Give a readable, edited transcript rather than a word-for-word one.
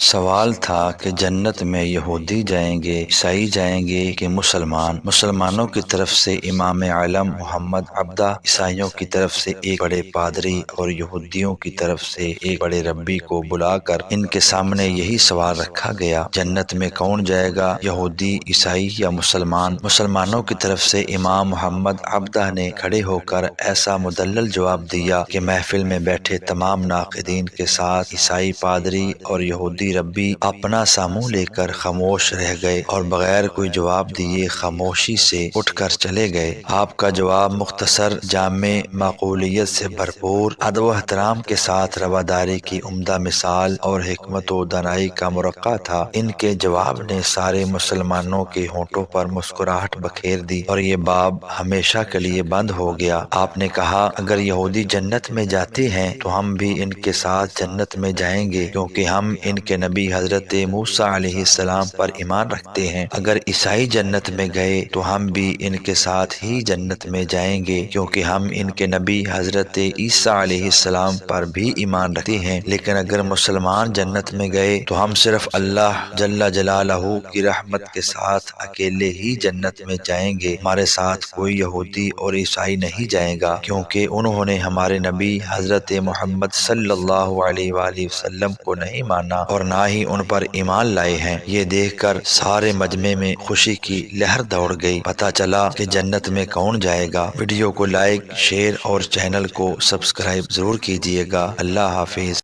سوال تھا کہ جنت میں یہودی جائیں گے، عیسائی جائیں گے کہ مسلمان؟ مسلمانوں کی طرف سے امام عالم محمد عبدہ، عیسائیوں کی طرف سے ایک بڑے پادری اور یہودیوں کی طرف سے ایک بڑے ربی کو بلا کر ان کے سامنے یہی سوال رکھا گیا، جنت میں کون جائے گا، یہودی، عیسائی یا مسلمان؟ مسلمانوں کی طرف سے امام محمد عبدہ نے کھڑے ہو کر ایسا مدلل جواب دیا کہ محفل میں بیٹھے تمام ناقدین کے ساتھ عیسائی پادری اور یہودی ربی اپنا سا منہ لے کر خاموش رہ گئے اور بغیر کوئی جواب دیے خاموشی سے اٹھ کر چلے گئے۔ آپ کا جواب مختصر، جامع، معقولیت سے بھرپور، ادب و احترام کے ساتھ رواداری کی عمدہ مثال اور حکمت و دانائی کا مرقع تھا۔ ان کے جواب نے سارے مسلمانوں کے ہونٹوں پر مسکراہٹ بکھیر دی اور یہ باب ہمیشہ کے لیے بند ہو گیا۔ آپ نے کہا، اگر یہودی جنت میں جاتے ہیں تو ہم بھی ان کے ساتھ جنت میں جائیں گے، کیونکہ ہم ان کے نبی حضرت موسیٰ علیہ السلام پر ایمان رکھتے ہیں۔ اگر عیسائی جنت میں گئے تو ہم بھی ان کے ساتھ ہی جنت میں جائیں گے، کیونکہ ہم ان کے نبی حضرت عیسیٰ علیہ السلام پر بھی ایمان رکھتے ہیں۔ لیکن اگر مسلمان جنت میں گئے تو ہم صرف اللہ جل جلالہ کی رحمت کے ساتھ اکیلے ہی جنت میں جائیں گے، ہمارے ساتھ کوئی یہودی اور عیسائی نہیں جائے گا، کیونکہ انہوں نے ہمارے نبی حضرت محمد صلی اللہ علیہ وآلہ وسلم کو نہیں مانا اور نہ ہی ان پر ایمان لائے ہیں۔ یہ دیکھ کر سارے مجمع میں خوشی کی لہر دوڑ گئی۔ پتہ چلا کہ جنت میں کون جائے گا۔ ویڈیو کو لائک، شیئر اور چینل کو سبسکرائب ضرور کیجیے گا۔ اللہ حافظ۔